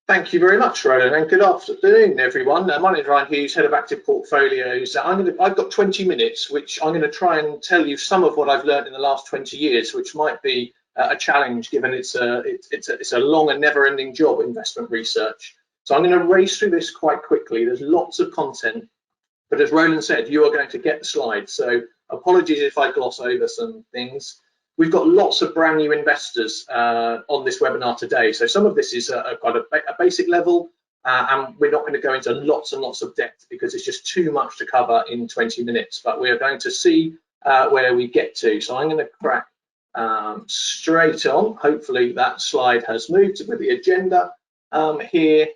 Thank you very much, Roland, and good afternoon, everyone. My name is Ryan Hughes, Head of Active Portfolios. I've got 20 minutes, which I'm going to try and tell you some of what I've learned in the last 20 years, which might be a challenge given it's a long and never-ending job, investment research. So I'm going to race through this quite quickly. There's lots of content, but as Roland said, you are going to get the slides. So apologies if I gloss over some things. We've got lots of brand new investors on this webinar today. So some of this is quite a basic level, and we're not going to go into lots and lots of depth because it's just too much to cover in 20 minutes. But we are going to see where we get to. So I'm going to crack straight on. Hopefully that slide has moved with the agenda here.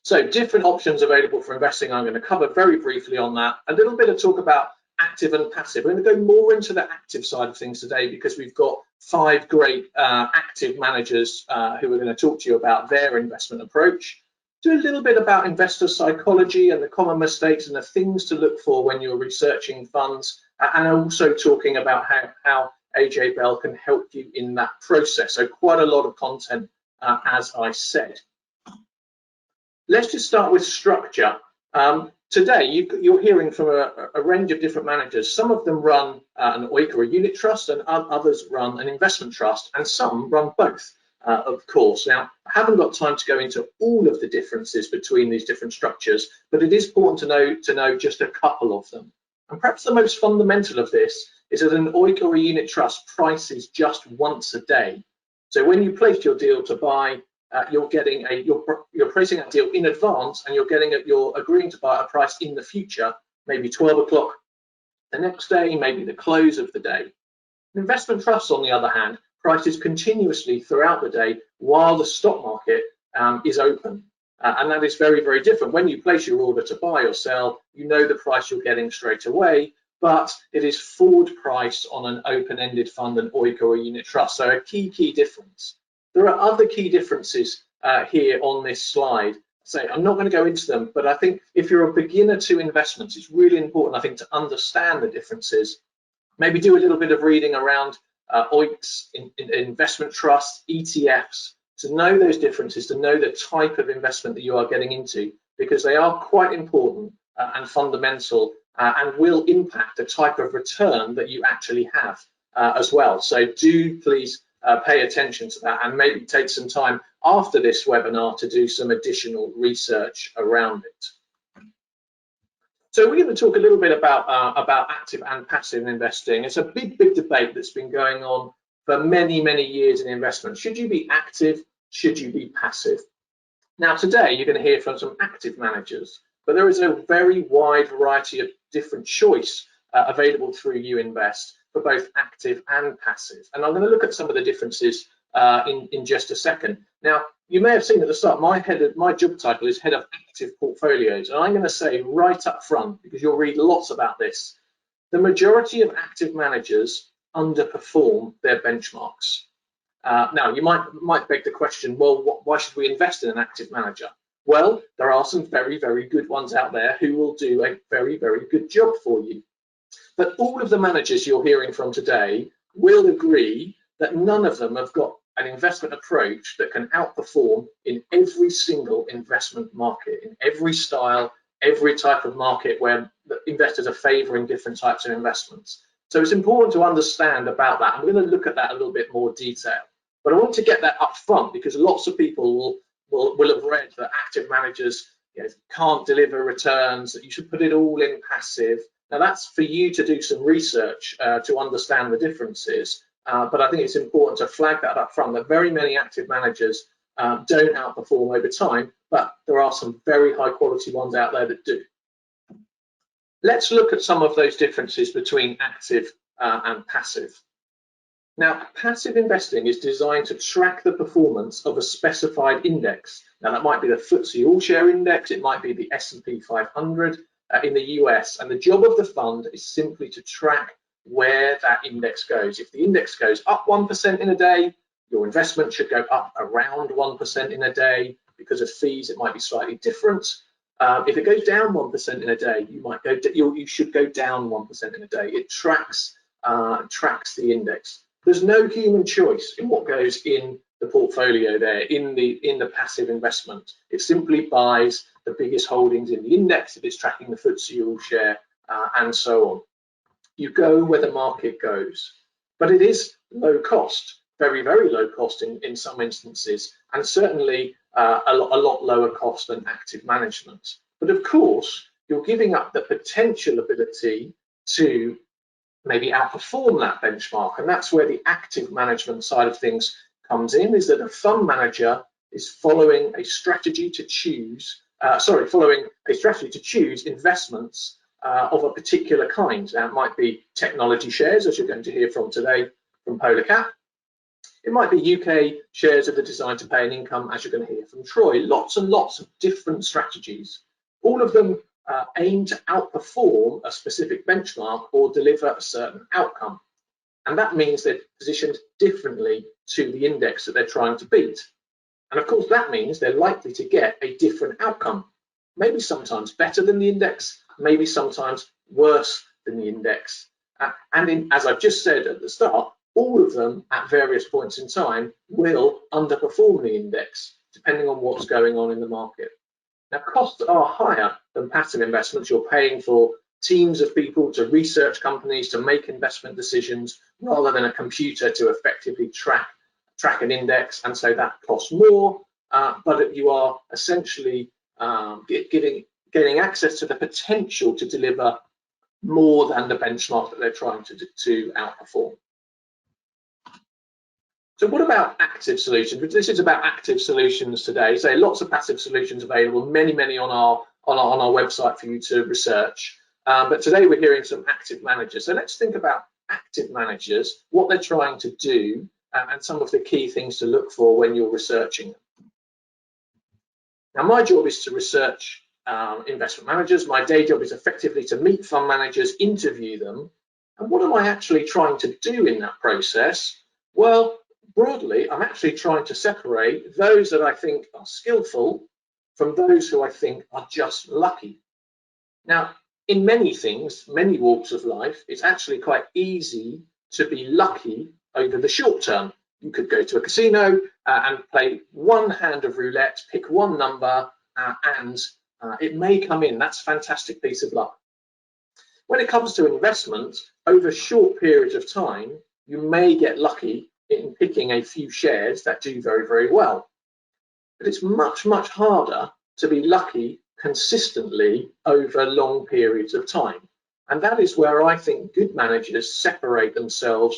So different options available for investing. I'm going to cover very briefly on that. A little bit of talk about active and passive. We're going to go more into the active side of things today because we've got 5 great active managers who are going to talk to you about their investment approach. Do a little bit about investor psychology and the common mistakes and the things to look for when you're researching funds, and also talking about how AJ Bell can help you in that process. So quite a lot of content, as I said. Let's just start with structure. Today, you're hearing from a range of different managers. Some of them run an OIC or a unit trust, and others run an investment trust, and some run both, of course. Now, I haven't got time to go into all of the differences between these different structures, but it is important to know just a couple of them. And perhaps the most fundamental of this is that an OIC or a unit trust prices just once a day. So when you place your deal to buy, you're pricing that deal in advance, and you're agreeing to buy at a price in the future, maybe 12 o'clock the next day, maybe the close of the day. An investment trust, on the other hand, prices continuously throughout the day while the stock market is open, and that is very, very different. When you place your order to buy or sell, you know the price you're getting straight away, but it is forward priced on an open-ended fund, an OIC or a unit trust. So a key difference. There are other key differences here on this slide. So I'm not going to go into them, but I think if you're a beginner to investments, it's really important, I think, to understand the differences. Maybe do a little bit of reading around OICs, investment trusts, ETFs, to know those differences, to know the type of investment that you are getting into, because they are quite important and fundamental and will impact the type of return that you actually have as well. So do please pay attention to that, and maybe take some time after this webinar to do some additional research around it. So we're going to talk a little bit about active and passive investing. It's a big debate that's been going on for many years in investment. Should you be active? Should you be passive? Now today you're going to hear from some active managers, but there is a very wide variety of different choice available through YouInvest for both active and passive. And I'm going to look at some of the differences in just a second. Now, you may have seen at the start, my job title is Head of Active Portfolios. And I'm going to say right up front, because you'll read lots about this, the majority of active managers underperform their benchmarks. Now, you might beg the question, well, why should we invest in an active manager? Well, there are some very good ones out there who will do a very good job for you. But all of the managers you're hearing from today will agree that none of them have got an investment approach that can outperform in every single investment market, in every style, every type of market where the investors are favoring different types of investments. So it's important to understand about that. I'm going to look at that a little bit more detail. But I want to get that up front because lots of people will have read that active managers can't deliver returns, that you should put it all in passive. Now that's for you to do some research to understand the differences, but I think it's important to flag that up front, that very many active managers don't outperform over time, but there are some very high quality ones out there that do. Let's look at some of those differences between active and passive. Now, passive investing is designed to track the performance of a specified index. Now that might be the FTSE All-Share Index, it might be the S&P 500, in the US, and the job of the fund is simply to track where that index goes. If the index goes up 1% in a day, your investment should go up around 1% in a day. Because of fees, it might be slightly different. If it goes down 1% in a day, you should go down 1% in a day. It tracks the index. There's no human choice in what goes in the portfolio there in the passive investment. It simply buys the biggest holdings in the index if it's tracking the FTSE All Share and so on. You go where the market goes, but it is low cost, very, very low cost in some instances, and certainly a lot lower cost than active management. But of course, you're giving up the potential ability to maybe outperform that benchmark, and that's where the active management side of things comes in, is that a fund manager is following a strategy to choose investments of a particular kind. That might be technology shares, as you're going to hear from today from Polar Cap. It might be UK shares that are designed to pay an income, as you're going to hear from Troy. Lots and lots of different strategies. All of them aim to outperform a specific benchmark or deliver a certain outcome. And that means they're positioned differently to the index that they're trying to beat. And of course, that means they're likely to get a different outcome. Maybe sometimes better than the index, maybe sometimes worse than the index. As I've just said at the start, all of them at various points in time will underperform the index, depending on what's going on in the market. Now, costs are higher than passive investments. You're paying for teams of people to research companies, to make investment decisions, rather than a computer to effectively track an index, and so that costs more, but you are essentially getting access to the potential to deliver more than the benchmark that they're trying to outperform. So what about active solutions? This is about active solutions today. So lots of passive solutions available, many on our website for you to research. But today we're hearing some active managers. So let's think about active managers, what they're trying to do, and some of the key things to look for when you're researching them. Now, my job is to research investment managers. My day job is effectively to meet fund managers, interview them. And what am I actually trying to do in that process? Well, broadly, I'm actually trying to separate those that I think are skillful from those who I think are just lucky. Now, in many things, many walks of life, it's actually quite easy to be lucky over the short term. You could go to a casino and play one hand of roulette, pick one number, and it may come in. That's a fantastic piece of luck. When it comes to investment, over short periods of time, you may get lucky in picking a few shares that do very, very well. But it's much harder to be lucky consistently over long periods of time. And that is where I think good managers separate themselves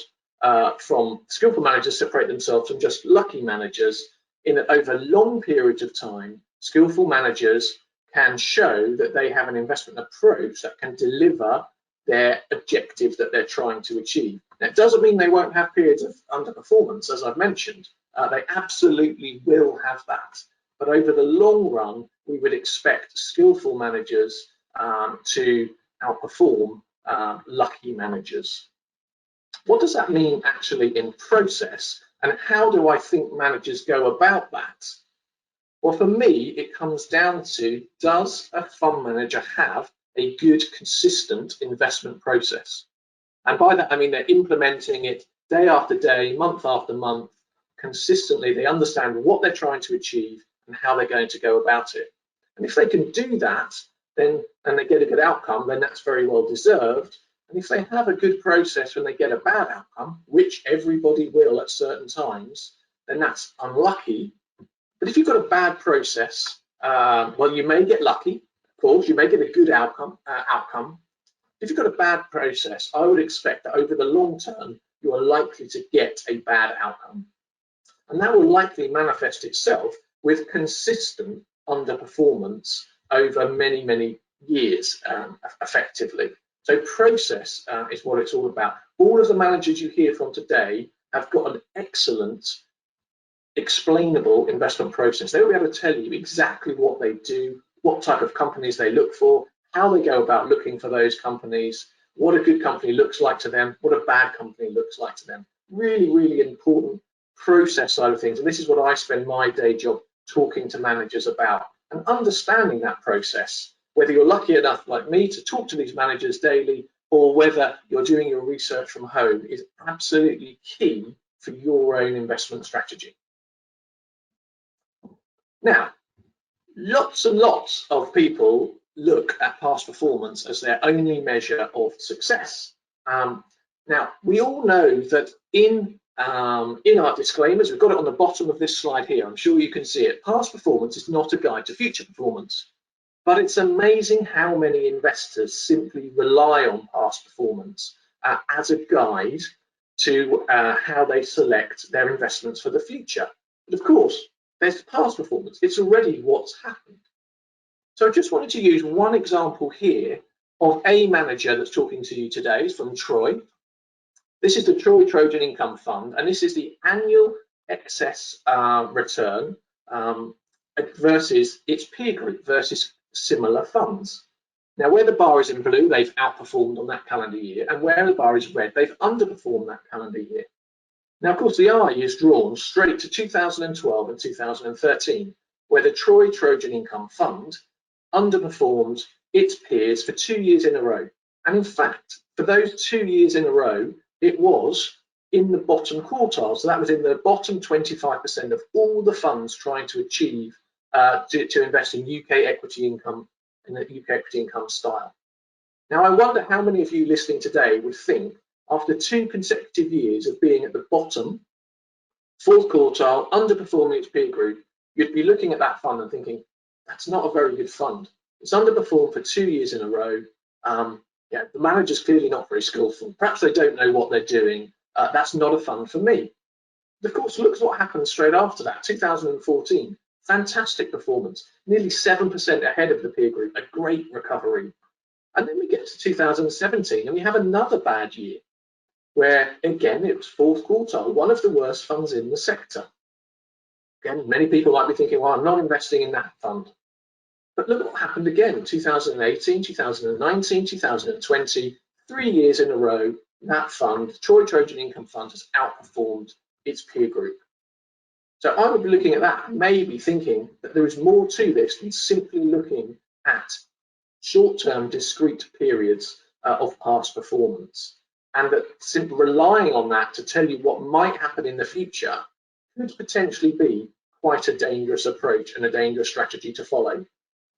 from skillful managers, separate themselves from just lucky managers, in that over long periods of time, skillful managers can show that they have an investment approach that can deliver their objective that they're trying to achieve. Now, it doesn't mean they won't have periods of underperformance, as I've mentioned. They absolutely will have that. But over the long run, we would expect skillful managers to outperform lucky managers. What does that mean actually in process, and how do I think managers go about that? Well, for me, it comes down to, does a fund manager have a good, consistent investment process? And by that, I mean they're implementing it day after day, month after month, consistently. They understand what they're trying to achieve and how they're going to go about it. And if they can do that, then and they get a good outcome, then that's very well deserved. And if they have a good process when they get a bad outcome, which everybody will at certain times, then that's unlucky. But if you've got a bad process, well, you may get lucky, of course, you may get a good outcome. If you've got a bad process, I would expect that over the long term, you are likely to get a bad outcome. And that will likely manifest itself with consistent underperformance over many years, effectively. So process is what it's all about. All of the managers you hear from today have got an excellent, explainable investment process. They'll be able to tell you exactly what they do, what type of companies they look for, how they go about looking for those companies, what a good company looks like to them, what a bad company looks like to them. Really important process side of things. And this is what I spend my day job talking to managers about, and understanding that process, whether you're lucky enough like me to talk to these managers daily, or whether you're doing your research from home, is absolutely key for your own investment strategy. Now, lots and lots of people look at past performance as their only measure of success. Now, we all know that in our disclaimers, we've got it on the bottom of this slide here, I'm sure you can see it, past performance is not a guide to future performance. But it's amazing how many investors simply rely on past performance as a guide to how they select their investments for the future. But of course, there's past performance. It's already what's happened. So I just wanted to use one example here of a manager that's talking to you today from Troy. This is the Troy Trojan Income Fund, and this is the annual excess return versus its peer group versus similar funds. Now, where the bar is in blue, they've outperformed on that calendar year, and where the bar is red, they've underperformed that calendar year. Now, of course, the eye is drawn straight to 2012 and 2013, where the Troy Trojan Income Fund underperformed its peers for 2 years in a row. And in fact, for those 2 years in a row, it was in the bottom quartile. So that was in the bottom 25% of all the funds trying to achieve to invest in UK equity income, in the UK equity income style. Now, I wonder how many of you listening today would think, after 2 consecutive years of being at the bottom, fourth quartile, underperforming its peer group, you'd be looking at that fund and thinking, that's not a very good fund. It's underperformed for 2 years in a row. Yeah, the manager's clearly not very skillful. Perhaps they don't know what they're doing. That's not a fund for me. Of course, look what happened straight after that, 2014. Fantastic performance, nearly 7% ahead of the peer group, a great recovery. And then we get to 2017 and we have another bad year where, again, it was fourth quartile, one of the worst funds in the sector. Again, many people might be thinking, well, I'm not investing in that fund. But look what happened again, 2018, 2019, 2020, 3 years in a row, that fund, Troy Trojan Income Fund, has outperformed its peer group. So I would be looking at that and maybe thinking that there is more to this than simply looking at short-term discrete periods of past performance, and that simply relying on that to tell you what might happen in the future could potentially be quite a dangerous approach and a dangerous strategy to follow.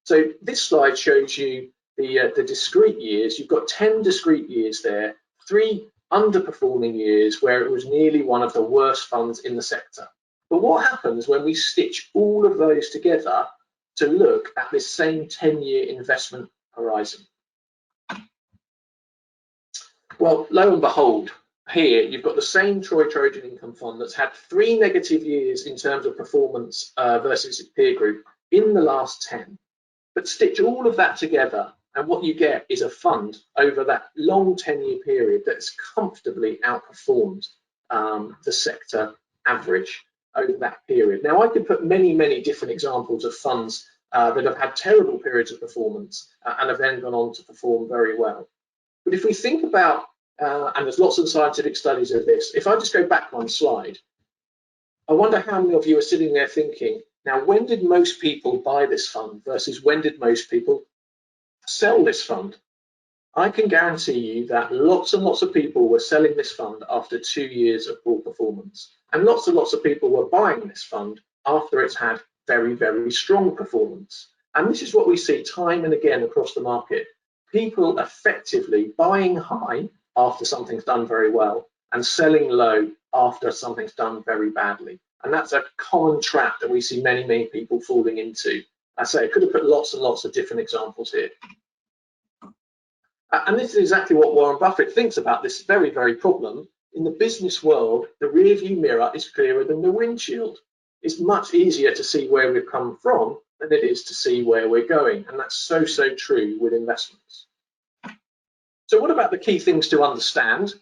So this slide shows you the discrete years. You've got 10 discrete years there, 3 underperforming years where it was nearly one of the worst funds in the sector. But what happens when we stitch all of those together to look at this same 10-year investment horizon? Well, lo and behold, here you've got the same Troy Trojan Income Fund that's had 3 negative years in terms of performance versus its peer group in the last 10. But stitch all of that together, and what you get is a fund over that long 10-year period that's comfortably outperformed the sector average over that period. Now, I could put many, many different examples of funds that have had terrible periods of performance and have then gone on to perform very well. But if we think about, and there's lots of scientific studies of this, if I just go back one slide, I wonder how many of you are sitting there thinking, now, when did most people buy this fund versus when did most people sell this fund? I can guarantee you that lots and lots of people were selling this fund after 2 years of poor performance. And lots of people were buying this fund after it's had very, very strong performance. And this is what we see time and again across the market. People effectively buying high after something's done very well and selling low after something's done very badly. And that's a common trap that we see many, many people falling into. I say I could have put lots and lots of different examples here. And this is exactly what Warren Buffett thinks about this very, very problem. In the business world, the rear view mirror is clearer than the windshield. It's much easier to see where we've come from than it is to see where we're going. And that's so, so true with investments. So what about the key things to understand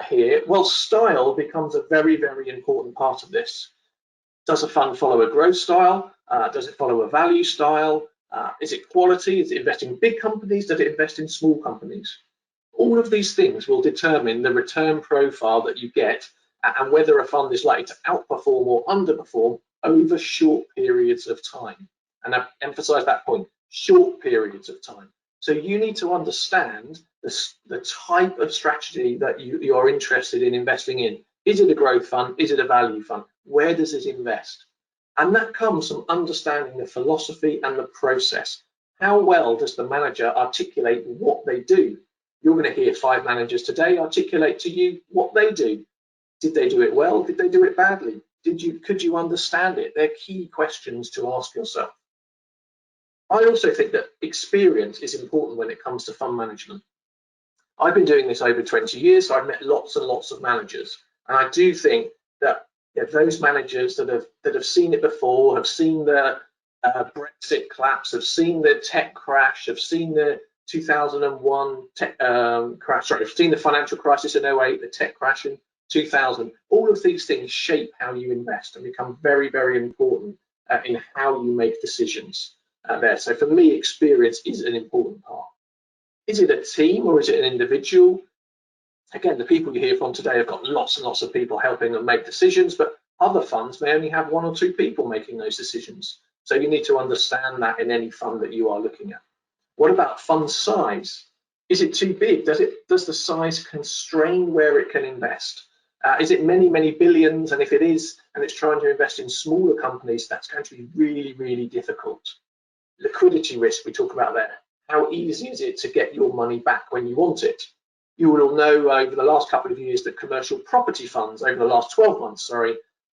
here? Well, style becomes a very, very important part of this. Does a fund follow a growth style? Does it follow a value style? Is it quality? Is it investing in big companies? Does it invest in small companies? All of these things will determine the return profile that you get and whether a fund is likely to outperform or underperform over short periods of time. And I emphasize that point, short periods of time. So you need to understand the type of strategy that you are interested in investing in. Is it a growth fund? Is it a value fund? Where does it invest? And that comes from understanding the philosophy and the process. How well does the manager articulate what they do? You're going to hear 5 managers today articulate to you what they do. Did they do it well? Did they do it badly? Could you understand it? They're key questions to ask yourself. I also think that experience is important when it comes to fund management. I've been doing this over 20 years, so I've met lots and lots of managers. And I do think that those managers that have seen it before, have seen the Brexit collapse, have seen the tech crash, have seen the 2001 tech crash, sorry, have seen the financial crisis in 08, the tech crash in 2000. All of these things shape how you invest and become very, very important in how you make decisions there. So for me, experience is an important part. Is it a team or is it an individual? Again, the people you hear from today have got lots and lots of people helping them make decisions, but other funds may only have 1 or 2 people making those decisions. So you need to understand that in any fund that you are looking at. What about fund size? Is it too big? Does the size constrain where it can invest? Is it many, many billions? And if it is, and it's trying to invest in smaller companies, that's going to be really, really difficult. Liquidity risk, we talk about there. How easy is it to get your money back when you want it? You will all know over the last couple of years that commercial property funds, over the last 12 months,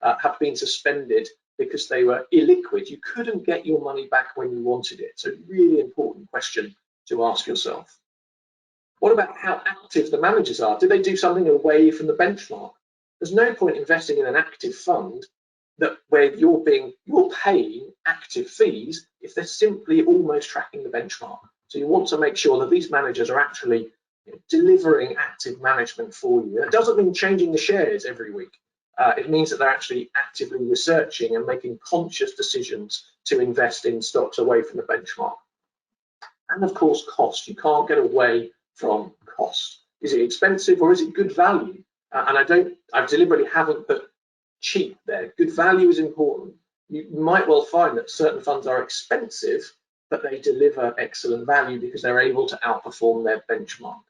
have been suspended because they were illiquid. You couldn't get your money back when you wanted it. So really important question to ask yourself. What about how active the managers are? Did they do something away from the benchmark? There's no point investing in an active fund where you're paying active fees if they're simply almost tracking the benchmark. So you want to make sure that these managers are actually delivering active management for you. That doesn't mean changing the shares every week. It means that they're actually actively researching and making conscious decisions to invest in stocks away from the benchmark. And of course, cost. You can't get away from cost. Is it expensive or is it good value? And I deliberately haven't put cheap there. Good value is important. You might well find that certain funds are expensive, but they deliver excellent value because they're able to outperform their benchmark.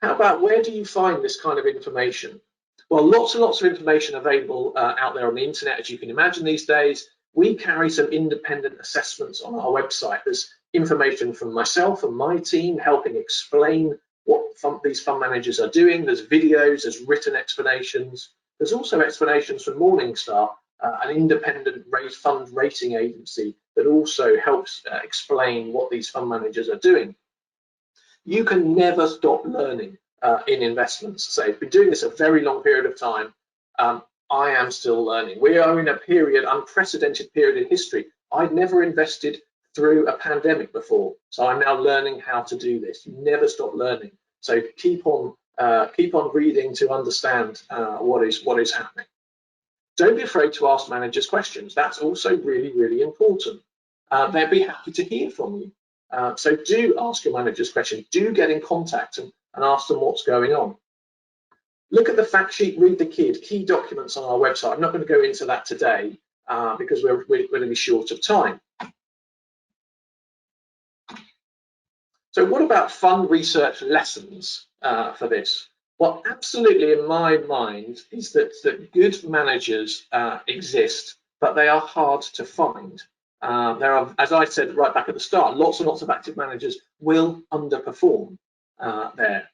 How about where do you find this kind of information? Well, lots and lots of information available out there on the internet, as you can imagine these days. We carry some independent assessments on our website. There's information from myself and my team helping explain what these fund managers are doing. There's videos, there's written explanations. There's also explanations from Morningstar, an independent fund rating agency that also helps explain what these fund managers are doing. You can never stop learning in investments. So I've been doing this a very long period of time. I am still learning. We are in a unprecedented period in history. I'd never invested through a pandemic before, so I'm now learning how to do this. You never stop learning. So keep on reading to understand what is happening. Don't be afraid to ask managers questions. That's also really, really important. They'll be happy to hear from you. So do ask your managers questions. Do get in contact and ask them what's going on. Look at the fact sheet, read the key documents on our website. I'm not going to go into that today because we're going to be short of time. So what about fund research lessons for this? Well, absolutely in my mind is that good managers exist, but they are hard to find. There are, as I said right back at the start, lots and lots of active managers will underperform there.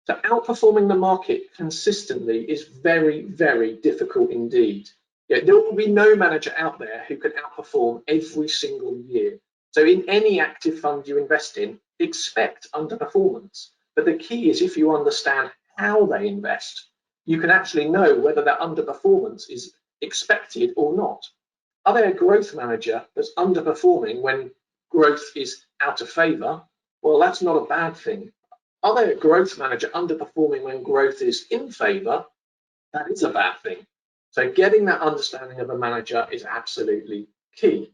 So outperforming the market consistently is very, very difficult indeed. There will be no manager out there who can outperform every single year. So in any active fund you invest in, expect underperformance. But the key is if you understand how they invest, you can actually know whether that underperformance is expected or not. Are they a growth manager that's underperforming when growth is out of favor? Well, that's not a bad thing. Are they a growth manager underperforming when growth is in favor? That is a bad thing. So getting that understanding of a manager is absolutely key.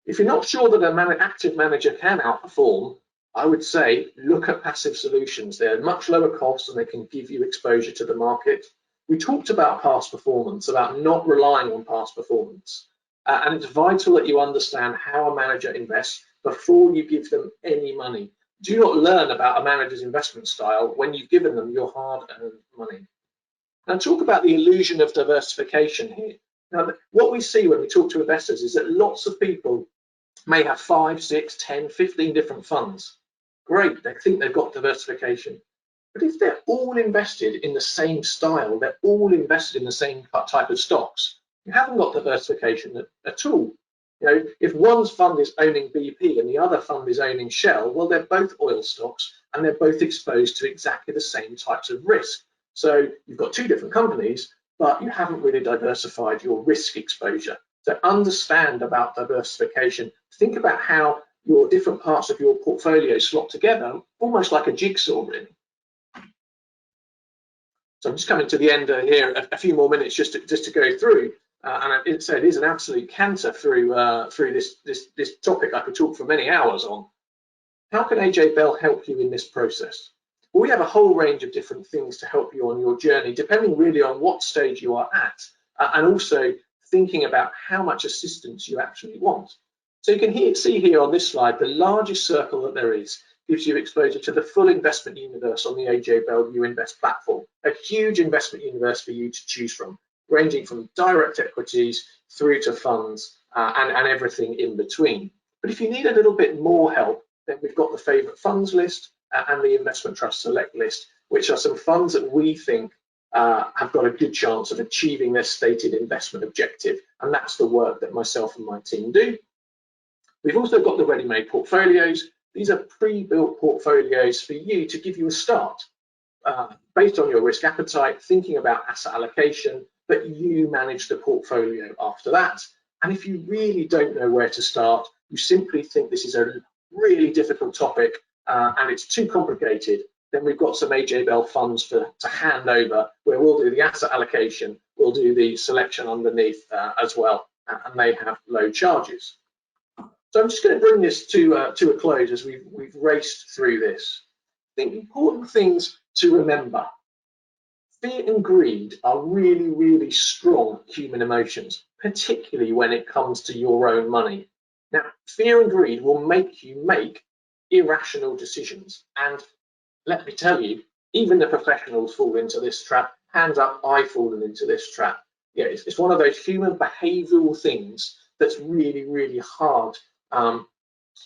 If you're not sure that an active manager can outperform, I would say look at passive solutions. They're much lower cost and they can give you exposure to the market. We talked about past performance, about not relying on past performance. And it's vital that you understand how a manager invests before you give them any money. Do not learn about a manager's investment style when you've given them your hard-earned money. Now talk about the illusion of diversification here. Now, what we see when we talk to investors is that lots of people may have 5, 6, 10, 15 different funds. Great, they think they've got diversification. But if they're all invested in the same style, they're all invested in the same type of stocks, you haven't got diversification at all. You know, if one's fund is owning BP and the other fund is owning Shell, well, they're both oil stocks and they're both exposed to exactly the same types of risk. So you've got two different companies, but you haven't really diversified your risk exposure. So understand about diversification. Think about how your different parts of your portfolio slot together, almost like a jigsaw, really. So I'm just coming to the end here, a few more minutes just to go through. And it is an absolute canter through this topic I could talk for many hours on. How can AJ Bell help you in this process? Well, we have a whole range of different things to help you on your journey, depending really on what stage you are at, and also thinking about how much assistance you actually want. So you can see here on this slide, the largest circle that there is gives you exposure to the full investment universe on the AJ Bell You Invest platform, a huge investment universe for you to choose from, ranging from direct equities through to funds and everything in between. But if you need a little bit more help, then we've got the favorite funds list and the investment trust select list, which are some funds that we think have got a good chance of achieving their stated investment objective. And that's the work that myself and my team do. We've also got the ready-made portfolios. These are pre-built portfolios for you to give you a start based on your risk appetite, thinking about asset allocation, but you manage the portfolio after that. And if you really don't know where to start, you simply think this is a really difficult topic and it's too complicated, then we've got some AJ Bell funds to hand over where we'll do the asset allocation, we'll do the selection underneath as well, and they have low charges. So I'm just going to bring this to a close as we've raced through this. I think important things to remember. Fear and greed are really, really strong human emotions, particularly when it comes to your own money. Now, fear and greed will make you make irrational decisions. And let me tell you, even the professionals fall into this trap. Hands up, I've fallen into this trap. Yeah, it's one of those human behavioral things that's really, really hard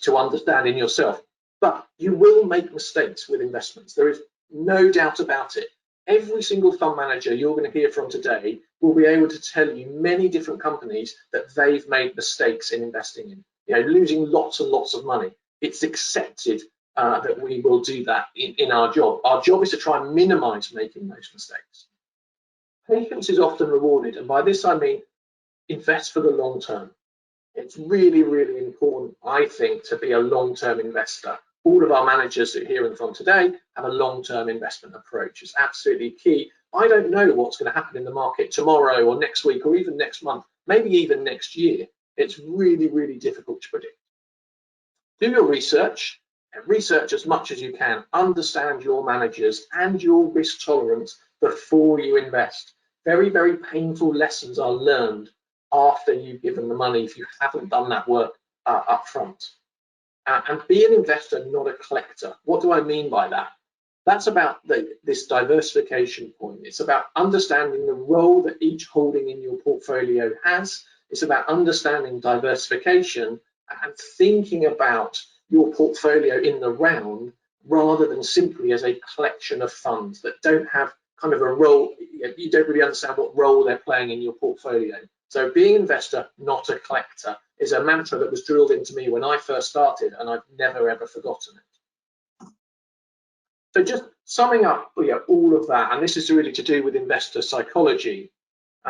to understand in yourself. But you will make mistakes with investments. There is no doubt about it. Every single fund manager you're going to hear from today will be able to tell you many different companies that they've made mistakes in investing in, you know, losing lots and lots of money. It's accepted that we will do that in our job. Our job is to try and minimize making those mistakes. Patience is often rewarded, and by this I mean invest for the long term. It's really, really important, I think, to be a long-term investor. All of our managers that you're hearing from today have a long-term investment approach. It's absolutely key. I don't know what's going to happen in the market tomorrow or next week or even next month, maybe even next year. It's really, really difficult to predict. Do your research and research as much as you can. Understand your managers and your risk tolerance before you invest. Very, very painful lessons are learned after you've given the money if you haven't done that work up front. And be an investor, not a collector. What do I mean by that? That's about this diversification point. It's about understanding the role that each holding in your portfolio has. It's about understanding diversification and thinking about your portfolio in the round rather than simply as a collection of funds that don't have kind of a role. You don't really understand what role they're playing in your portfolio. So being an investor, not a collector, is a mantra that was drilled into me when I first started, and I've never ever forgotten it. So just summing up all of that, and this is really to do with investor psychology.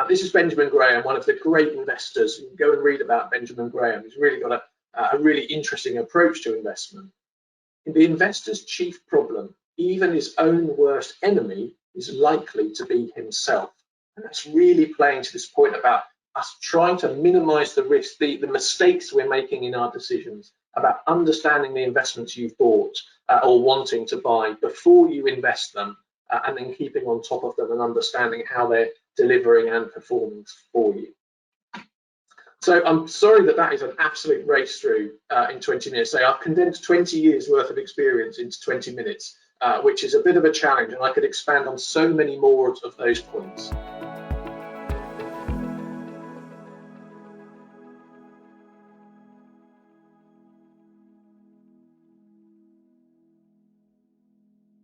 This is Benjamin Graham, one of the great investors. You can go and read about Benjamin Graham. He's really got a really interesting approach to investment. The investor's chief problem, even his own worst enemy, is likely to be himself. And that's really playing to this point about us trying to minimize the risk, the mistakes we're making in our decisions, about understanding the investments you've bought or wanting to buy before you invest them, and then keeping on top of them and understanding how they're delivering and performing for you. So I'm sorry that is an absolute race through in 20 minutes. So I've condensed 20 years worth of experience into 20 minutes, which is a bit of a challenge, and I could expand on so many more of those points.